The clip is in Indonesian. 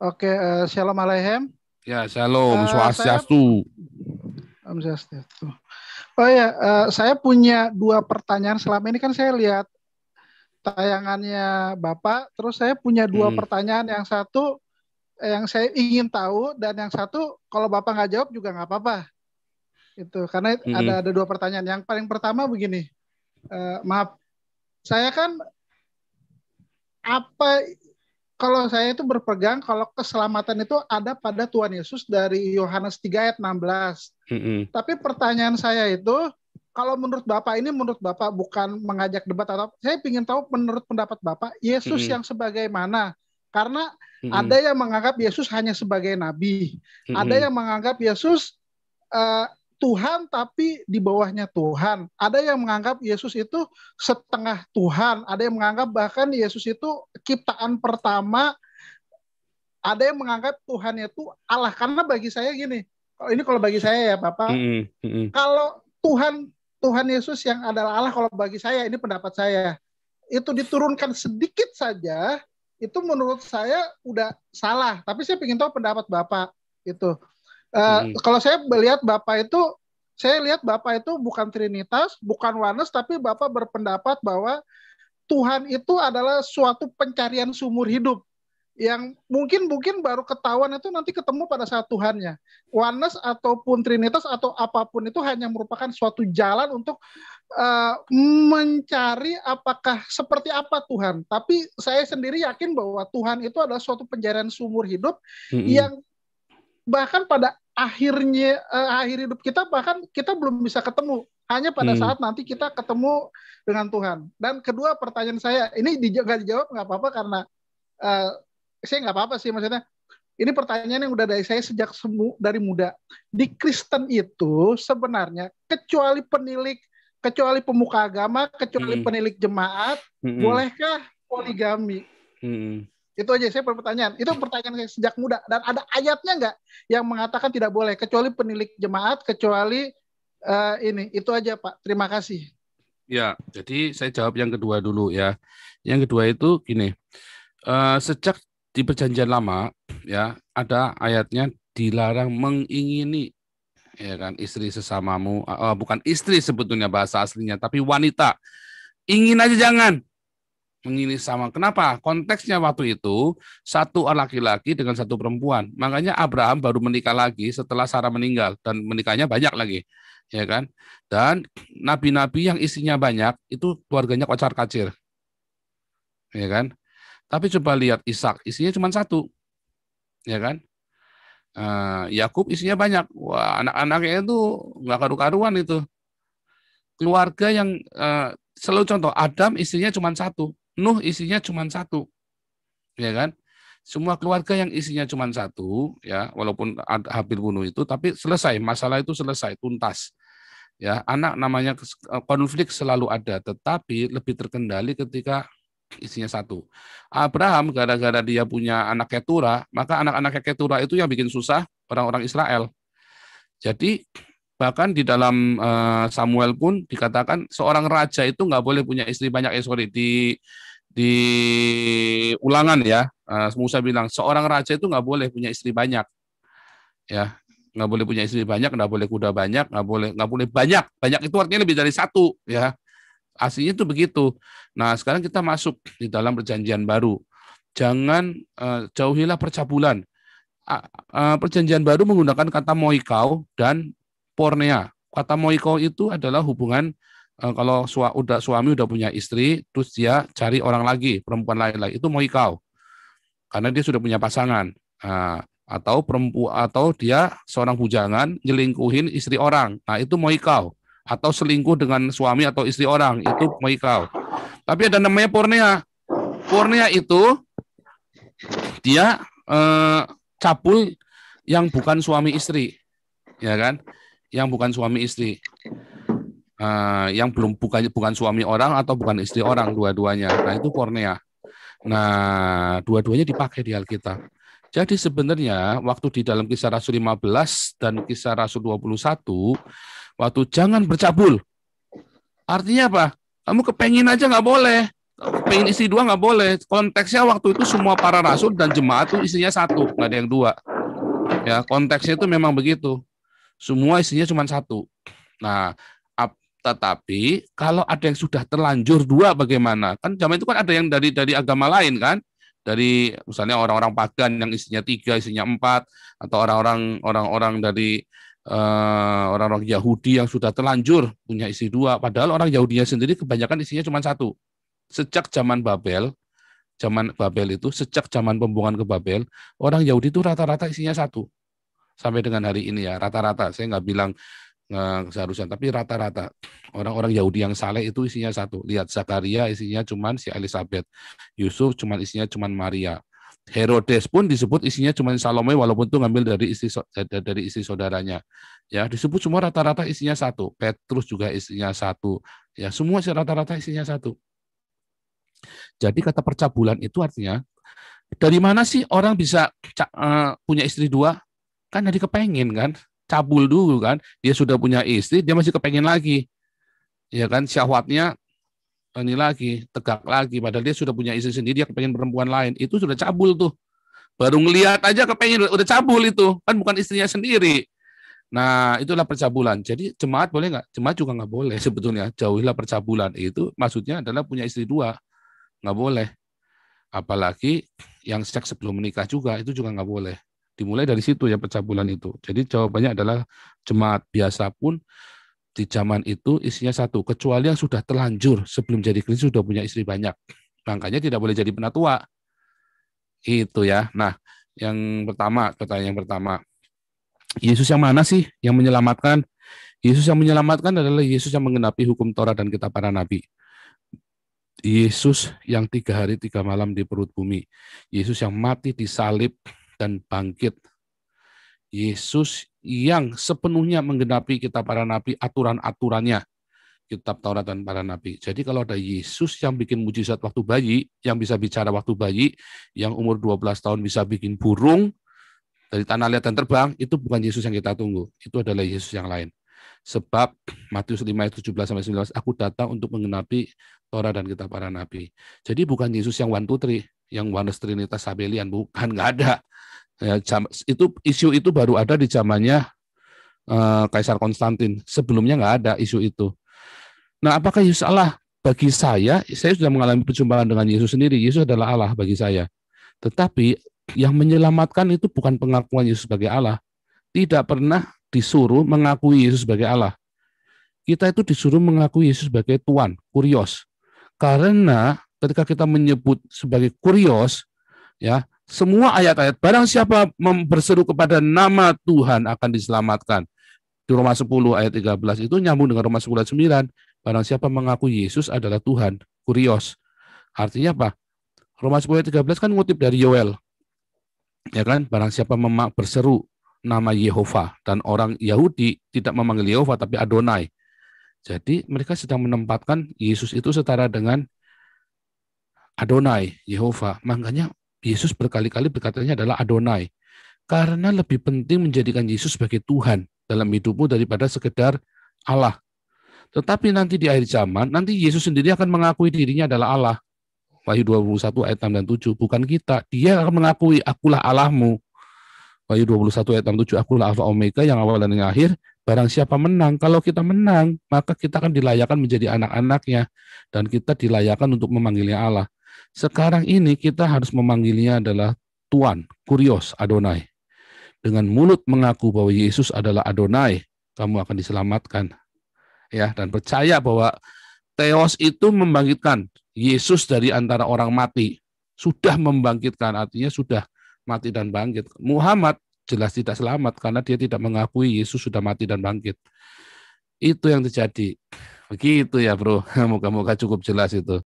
Oke, Shalom Aleichem. Ya, shalom, Saya swastiastu. Om Swastiastu. Oh ya, saya punya dua pertanyaan. Selama ini kan saya lihat tayangannya Bapak, terus saya punya dua Mm, pertanyaan. Yang satu yang saya ingin tahu, dan yang satu kalau Bapak nggak jawab juga nggak apa-apa. Itu karena mm, ada dua pertanyaan. Yang paling pertama begini, maaf, saya kan apa kalau saya itu berpegang kalau keselamatan itu ada pada Tuhan Yesus dari Yohanes 3 ayat 16. mm, Tapi pertanyaan saya itu, kalau menurut Bapak ini, menurut Bapak bukan mengajak debat atau saya ingin tahu menurut pendapat Bapak, Yesus mm, yang sebagaimana. Karena ada mm, yang menganggap Yesus hanya sebagai nabi. Ada mm, yang menganggap Yesus eh, Tuhan tapi di bawahnya Tuhan. Ada yang menganggap Yesus itu setengah Tuhan. Ada yang menganggap bahkan Yesus itu ciptaan pertama. Ada yang menganggap Tuhan itu Allah. Karena bagi saya gini, kalau bagi saya ya Bapak, mm, mm, kalau Tuhan Tuhan Yesus yang adalah Allah, kalau bagi saya, ini pendapat saya, itu diturunkan sedikit saja, itu menurut saya udah salah. Tapi saya ingin tahu pendapat Bapak itu. mm, Kalau saya melihat Bapak itu, saya lihat Bapak itu bukan Trinitas, bukan Oneness, tapi Bapak berpendapat bahwa Tuhan itu adalah suatu pencarian seumur hidup yang mungkin mungkin baru ketahuan itu nanti ketemu pada saat Tuhannya. Oneness ataupun Trinitas atau apapun itu hanya merupakan suatu jalan untuk mencari apakah seperti apa Tuhan. Tapi saya sendiri yakin bahwa Tuhan itu adalah suatu pencarian seumur hidup mm, yang bahkan pada akhir hidup kita, bahkan kita belum bisa ketemu. Hanya pada mm, saat nanti kita ketemu dengan Tuhan. Dan kedua pertanyaan saya, ini nggak dijawab nggak apa-apa karena uh, saya nggak apa-apa sih, maksudnya ini pertanyaan yang udah dari saya sejak dari muda. Di Kristen itu sebenarnya kecuali pemuka agama, kecuali mm, penilik jemaat, mm, bolehkah poligami? mm. Itu aja saya pertanyaan. Itu pertanyaan saya sejak muda. Dan ada ayatnya nggak yang mengatakan tidak boleh kecuali penilik jemaat, kecuali ini. Itu aja Pak. Terima kasih. Ya, jadi saya jawab yang kedua dulu ya. Yang kedua itu gini, sejak di Perjanjian Lama ya ada ayatnya dilarang mengingini ya kan istri sesamamu, bukan istri sebetulnya bahasa aslinya, tapi wanita. Ingin aja jangan. Menginis sama. Kenapa? Konteksnya waktu itu satu laki-laki dengan satu perempuan. Makanya Abraham baru menikah lagi setelah Sarah meninggal dan menikahnya banyak lagi, ya kan? Dan nabi-nabi yang istrinya banyak itu keluarganya kocar-kacir, ya kan? Tapi coba lihat Ishak, istrinya cuma satu, ya kan? Yakub isinya banyak. Wah, anak-anaknya itu nggak karu-karuan itu. Keluarga yang selalu contoh Adam istrinya cuma satu, Nuh istrinya cuma satu, ya kan? Semua keluarga yang isinya cuma satu, ya, walaupun hampir bunuh itu, tapi selesai masalah itu selesai tuntas. Ya, anak namanya konflik selalu ada, tetapi lebih terkendali ketika isinya satu. Abraham gara-gara dia punya anak Ketura, maka anak-anak Ketura itu yang bikin susah orang-orang Israel. Jadi bahkan di dalam Samuel pun dikatakan seorang raja itu nggak boleh punya istri banyak. Sorry, di Ulangan ya, Musa bilang seorang raja itu nggak boleh punya istri banyak, ya, nggak boleh punya istri banyak, nggak boleh kuda banyak, nggak boleh banyak. Banyak itu artinya lebih dari satu, ya. Aslinya itu begitu. Nah, sekarang kita masuk di dalam perjanjian baru. Jangan jauhilah percabulan. Perjanjian baru menggunakan kata moikau dan pornea. Kata moikau itu adalah hubungan kalau suami udah punya istri, terus dia cari orang lagi, perempuan lain lagi, itu moikau. Karena dia sudah punya pasangan. Atau perempuan atau dia seorang bujangan nyelingkuhin istri orang. Nah, itu moikau. Atau selingkuh dengan suami atau istri orang, itu moikau. Tapi ada namanya pornea. Pornea itu dia cabul yang bukan suami istri, ya kan? Yang bukan suami istri, yang belum bukan suami orang atau bukan istri orang, dua-duanya. Nah itu pornea. Nah dua-duanya dipakai di Alkitab. Jadi sebenarnya waktu di dalam Kisah Rasul 15 dan Kisah Rasul 21, waktu jangan bercabul, artinya apa? Kamu kepengin aja nggak boleh. pengen istri dua nggak boleh. Konteksnya waktu itu semua para rasul dan jemaat itu istrinya satu, nggak ada yang dua. Ya, konteksnya itu memang begitu. Semua istrinya cuma satu. Nah, tetapi kalau ada yang sudah terlanjur dua bagaimana? Kan zaman itu kan ada yang dari agama lain kan? Dari misalnya orang-orang pagan yang istrinya tiga, istrinya empat, atau orang-orang dari orang-orang Yahudi yang sudah terlanjur punya istri dua. Padahal orang Yahudinya sendiri kebanyakan istrinya cuma satu. Sejak zaman Babel itu, sejak zaman pembuangan ke Babel, orang Yahudi itu rata-rata istrinya satu. Sampai dengan hari ini ya, rata-rata. Saya nggak bilang seharusnya, tapi rata-rata orang-orang Yahudi yang saleh itu isinya satu. Lihat Zakaria isinya cuman si Elizabeth, Yusuf cuman isinya cuman Maria, Herodes pun disebut isinya cuman Salome walaupun itu ngambil dari istri saudaranya. Ya disebut semua rata-rata isinya satu. Petrus juga isinya satu. Ya semua rata-rata isinya satu. Jadi kata percabulan itu artinya dari mana sih orang bisa punya istri dua? Kan dari kepengen kan. Cabul dulu kan, dia sudah punya istri, dia masih kepengen lagi, ya kan, syahwatnya ini lagi, tegak lagi, padahal dia sudah punya istri sendiri, dia kepengen perempuan lain, itu sudah cabul tuh, baru ngelihat aja kepengen, udah cabul itu, kan bukan istrinya sendiri. Nah, itulah percabulan. Jadi jemaat boleh nggak? Jemaat juga nggak boleh sebetulnya, jauhilah percabulan. Itu maksudnya adalah punya istri dua, nggak boleh. Apalagi yang seks sebelum menikah juga, itu juga nggak boleh. Dimulai dari situ ya percabulan itu. Jadi jawabannya adalah jemaat biasa pun di zaman itu isinya satu. Kecuali yang sudah terlanjur sebelum jadi Kristus sudah punya istri banyak. Makanya tidak boleh jadi penatua. Itu ya. Nah, pertanyaan yang pertama. Yesus yang mana sih yang menyelamatkan? Yesus yang menyelamatkan adalah Yesus yang menggenapi hukum Taurat dan kitab para nabi. Yesus yang 3 hari 3 malam di perut bumi. Yesus yang mati disalib dan bangkit. Yesus yang sepenuhnya menggenapi kitab para nabi, aturan-aturannya, kitab Taurat dan para nabi. Jadi kalau ada Yesus yang bikin mujizat waktu bayi, yang bisa bicara waktu bayi, yang umur 12 tahun bisa bikin burung, dari tanah liat dan terbang, itu bukan Yesus yang kita tunggu. Itu adalah Yesus yang lain. Sebab Matius 5 ayat 17-19, aku datang untuk menggenapi Taurat dan kitab para nabi. Jadi bukan Yesus yang 1, 2, 3, yang oneness trinitas sabelian, bukan, nggak ada. Ya, isu itu baru ada di zamannya Kaisar Konstantin. Sebelumnya nggak ada isu itu. Nah, apakah Yesus Allah? Bagi saya sudah mengalami perjumpaan dengan Yesus sendiri. Yesus adalah Allah bagi saya. Tetapi yang menyelamatkan itu bukan pengakuan Yesus sebagai Allah. Tidak pernah disuruh mengakui Yesus sebagai Allah. Kita itu disuruh mengakui Yesus sebagai Tuhan, kurios. Karena ketika kita menyebut sebagai kurios, ya, semua ayat-ayat, barang siapa berseru kepada nama Tuhan akan diselamatkan. Di Roma 10 ayat 13 itu nyambung dengan Roma 10 ayat 9. Barang siapa mengaku Yesus adalah Tuhan, kurios. Artinya apa? Roma 10 ayat 13 kan ngutip dari Yoel. Ya kan? Barang siapa berseru nama Yehova, dan orang Yahudi tidak memanggil Yehova tapi Adonai. Jadi mereka sedang menempatkan Yesus itu setara dengan Adonai, Yehova. Makanya Yesus berkali-kali berkatanya adalah Adonai. Karena lebih penting menjadikan Yesus sebagai Tuhan dalam hidupmu daripada sekedar Allah. Tetapi nanti di akhir zaman, nanti Yesus sendiri akan mengakui dirinya adalah Allah. Wahyu 21 ayat 6 dan 7. Bukan kita. Dia akan mengakui, akulah Allahmu. Wahyu 21 ayat 6 dan 7. Akulah Alfa Omega yang awal dan yang akhir. Barang siapa menang, kalau kita menang, maka kita akan dilayakkan menjadi anak-anaknya. Dan kita dilayakkan untuk memanggilnya Allah. Sekarang ini kita harus memanggilnya adalah Tuhan, kurios, Adonai. Dengan mulut mengaku bahwa Yesus adalah Adonai, kamu akan diselamatkan. Ya, dan percaya bahwa Theos itu membangkitkan Yesus dari antara orang mati. Sudah membangkitkan, artinya sudah mati dan bangkit. Muhammad jelas tidak selamat karena dia tidak mengakui Yesus sudah mati dan bangkit. Itu yang terjadi. Begitu ya bro, moga-moga cukup jelas itu.